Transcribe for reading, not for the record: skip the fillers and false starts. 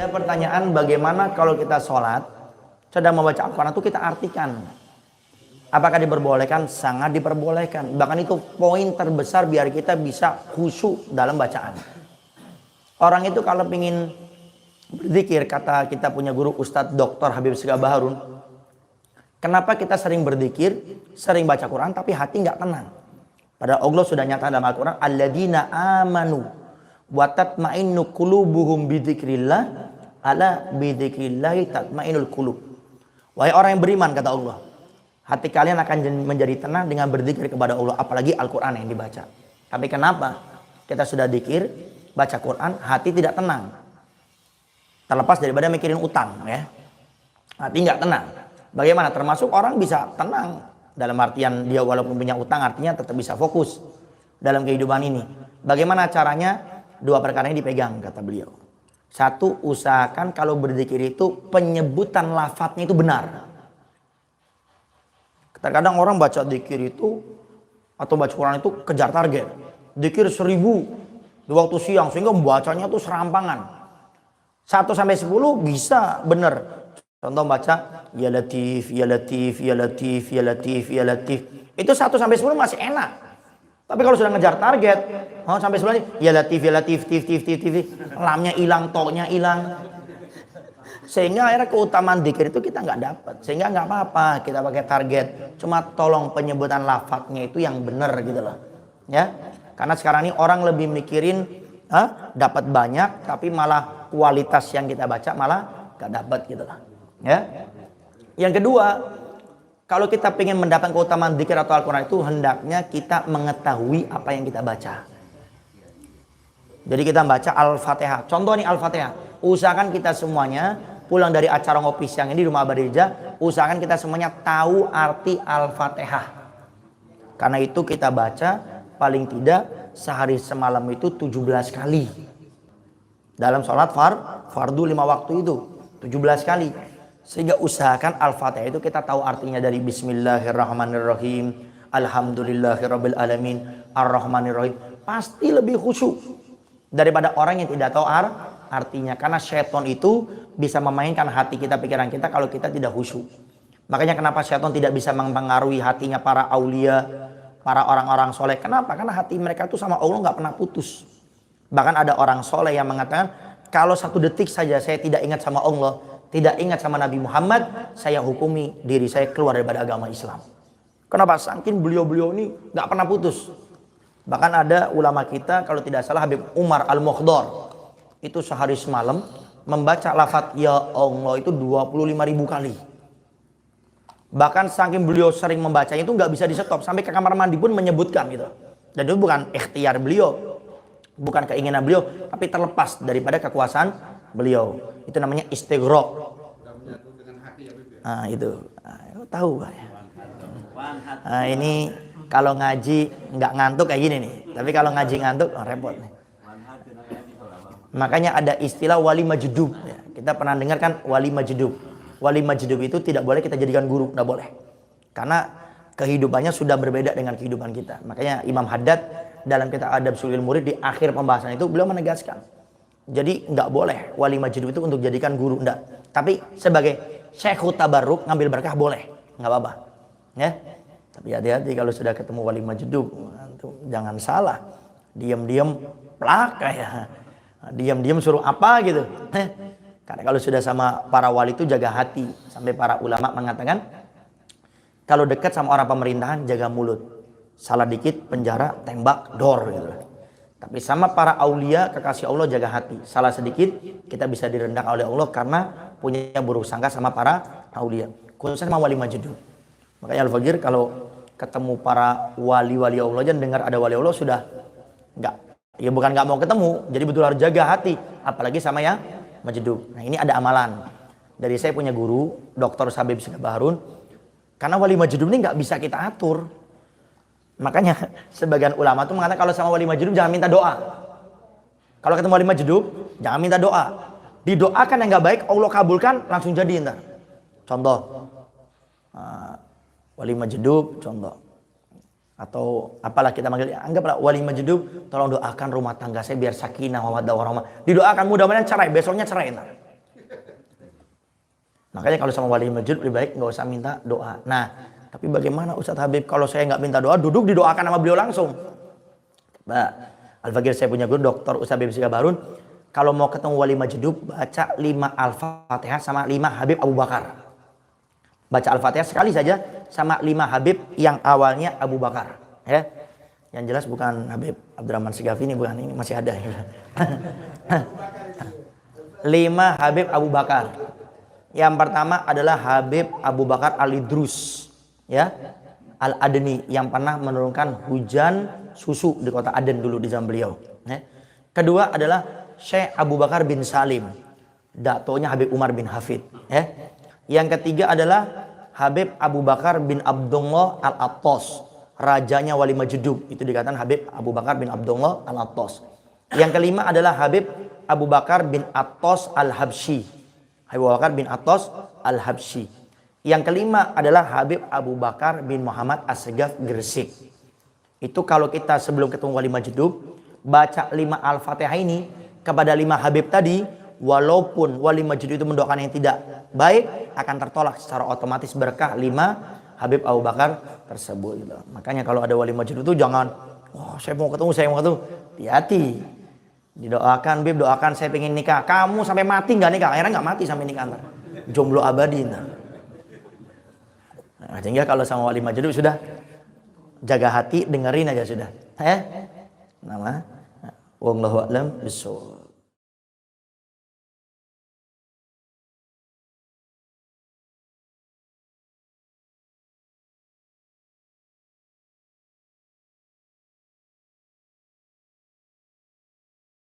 Ada pertanyaan, bagaimana kalau kita sholat sedang membaca Al-Quran itu kita artikan? Apakah diperbolehkan? Sangat diperbolehkan. Bahkan itu poin terbesar biar kita bisa khusyuk dalam bacaan. Orang itu kalau ingin berzikir, kata kita punya guru Ustadz Dr. Habib Segaf Baharun, kenapa kita sering berzikir, sering baca Quran tapi hati nggak tenang? Padahal Allah sudah nyata dalam Al-Quran, alladzina amanu wa tatma'innu qulubuhum bidzikrillah ala bidzikrillah tatma'innul qulub. Wahai orang yang beriman, kata Allah, hati kalian akan menjadi tenang dengan berzikir kepada Allah, apalagi Al-Quran yang dibaca. Tapi kenapa kita sudah zikir, baca Quran, hati tidak tenang? Terlepas daripada mikirin utang, ya, hati nggak tenang. Bagaimana? Termasuk orang bisa tenang dalam artian dia walaupun punya utang, artinya tetap bisa fokus dalam kehidupan ini. Bagaimana caranya? Dua perkara ini dipegang, kata beliau. Satu, usahakan kalau berzikir itu penyebutan lafadznya itu benar. Terkadang orang baca zikir itu atau baca Quran itu kejar target. Zikir 1000 di waktu siang sehingga membacanya tuh serampangan. 1 sampai 10 bisa bener. Contoh baca ya latif, ya latif, ya latif, ya latif, ya latif. Itu 1 sampai 10 masih enak. Tapi kalau sudah ngejar target, sampai 10 ya latif, ya latif, tif, tif, tif, tif, lamnya hilang, toknya hilang. Sehingga akhirnya keutamaan zikir itu kita nggak dapat. Sehingga nggak apa-apa kita pakai target. Cuma tolong penyebutan lafadznya itu yang benar gitu loh. Ya, karena sekarang ini orang lebih mikirin dapat banyak, tapi malah kualitas yang kita baca malah nggak dapat gitu loh. Ya. Yang kedua, kalau kita ingin mendapat keutamaan zikir atau Al-Quran itu hendaknya kita mengetahui apa yang kita baca. Jadi kita baca Al-Fatihah. Contoh nih Al-Fatihah. Usahakan kita semuanya pulang dari acara ngopi siang ini di rumah Abadija, usahakan kita semuanya tahu arti Al-Fatihah. Karena itu kita baca paling tidak sehari semalam itu 17 kali. Dalam sholat fardu 5 waktu itu 17 kali. Sehingga usahakan Al-Fatihah itu kita tahu artinya dari Bismillahirrahmanirrahim, Alhamdulillahirabbil alamin, Ar-Rahmanirrahim. Pasti lebih khusyuk daripada orang yang tidak tahu artinya. Karena syaitan itu bisa memainkan hati kita, pikiran kita kalau kita tidak khusyuk. Makanya kenapa syaitan tidak bisa mempengaruhi hatinya para aulia, para orang-orang soleh. Kenapa? Karena hati mereka itu sama Allah nggak pernah putus. Bahkan ada orang soleh yang mengatakan, kalau 1 detik saja saya tidak ingat sama Allah, tidak ingat sama Nabi Muhammad, saya hukumi diri saya keluar daripada agama Islam. Kenapa? Saking beliau-beliau ini nggak pernah putus. Bahkan ada ulama kita, kalau tidak salah Habib Umar Al-Mukhdar, itu sehari semalam membaca lafadz ya Allah itu 25.000 kali. Bahkan saking beliau sering membacanya itu nggak bisa di stop, sampai ke kamar mandi pun menyebutkan gitu. Dan itu bukan ikhtiar beliau, bukan keinginan beliau, tapi terlepas daripada kekuasaan beliau. Itu namanya istighraq. Nah itu, tahu ya. Nah, ini kalau ngaji nggak ngantuk kayak gini nih, tapi kalau ngaji ngantuk repot nih. Makanya ada istilah wali majdub. Ya, kita pernah dengar kan wali majdub. Wali majdub itu tidak boleh kita jadikan guru, tidak boleh. Karena kehidupannya sudah berbeda dengan kehidupan kita. Makanya Imam Haddad dalam kitab Adab Sulil Murid di akhir pembahasan itu beliau menegaskan. Jadi nggak boleh wali majdub itu untuk jadikan guru, enggak. Tapi sebagai Syekhut Tabarruk ngambil berkah boleh, nggak apa-apa. Ya. Tapi hati-hati kalau sudah ketemu wali majdub, jangan salah. Diam-diam plak ya. Diam-diam suruh apa gitu. Karena kalau sudah sama para wali itu jaga hati. Sampai para ulama mengatakan kalau dekat sama orang pemerintahan jaga mulut. Salah dikit penjara, tembak, dor gitu. Tapi sama para aulia kekasih Allah jaga hati. Salah sedikit kita bisa direndahkan oleh Allah karena punya buruk sangka sama para aulia. Khususnya sama wali majdub. Makanya Al-Faqir kalau ketemu para wali-wali Allah jangan dengar ada wali Allah sudah enggak. Ya bukan nggak mau ketemu, jadi betul harus jaga hati, apalagi sama yang majdub. Nah ini ada amalan dari saya punya guru Dr. Habib Segaf Baharun, karena wali majdub ini nggak bisa kita atur. Makanya sebagian ulama tuh mengatakan kalau sama wali majdub jangan minta doa. Kalau ketemu wali majdub jangan minta doa, didoakan yang nggak baik Allah kabulkan langsung jadi ntar. Contoh wali majdub, contoh. Atau apalah kita manggil, anggaplah wali majdub, tolong doakan rumah tangga saya biar sakinah mawaddah warahmah. Didoakan mudah-mudahan cerai, besoknya cerai entar. Makanya kalau sama wali majid lebih baik nggak usah minta doa. Nah, tapi bagaimana Ustadz Habib kalau saya nggak minta doa, duduk didoakan sama beliau langsung? Mbak, Al-Fakir saya punya guru Dr. Ustadz Habib Sigabarun. Kalau mau ketemu wali majdub, baca 5 Al-Fatihah sama 5 Habib Abu Bakar. Baca Al-Fatihah sekali saja sama 5 Habib yang awalnya Abu Bakar. Ya. Yang jelas bukan Habib Abdurrahman Sigafi ini, bukan, ini masih ada. 5 Habib Abu Bakar. Yang pertama adalah Habib Abu Bakar Al-Idrus, ya, Al-Adni, yang pernah menurunkan hujan susu di kota Aden dulu di zaman beliau. Ya. Kedua adalah Syekh Abu Bakar bin Salim, datonya Habib Umar bin Hafid. Ya. Yang ketiga adalah Habib Abu Bakar bin Abdullah Al-Attas, rajanya wali majdub, itu dikatakan Habib Abu Bakar bin Abdullah Al-Attas. Yang kelima adalah Habib Abu Bakar bin Attas Al-Habsyi, Habib Abu Bakar bin Attas Al-Habsyi. Yang kelima adalah Habib Abu Bakar bin Muhammad As-Segaf Gresik. Itu kalau kita sebelum ketemu wali majdub, baca 5 Al-Fatihah ini kepada 5 Habib tadi, walaupun wali majdub itu mendoakan yang tidak baik, akan tertolak secara otomatis berkah 5 Habib Abu Bakar tersebut. Gitu. Makanya kalau ada wali majdub itu jangan, wah saya mau ketemu, hati-hati. Didoakan, Bib, doakan saya pengen nikah. Kamu sampai mati nggak nikah? Akhirnya nggak mati sampai nikah. Jomblo abadi. Nah, sehingga kalau sama wali majdub sudah jaga hati, dengerin aja sudah. Nama wallahu a'lam bishawab.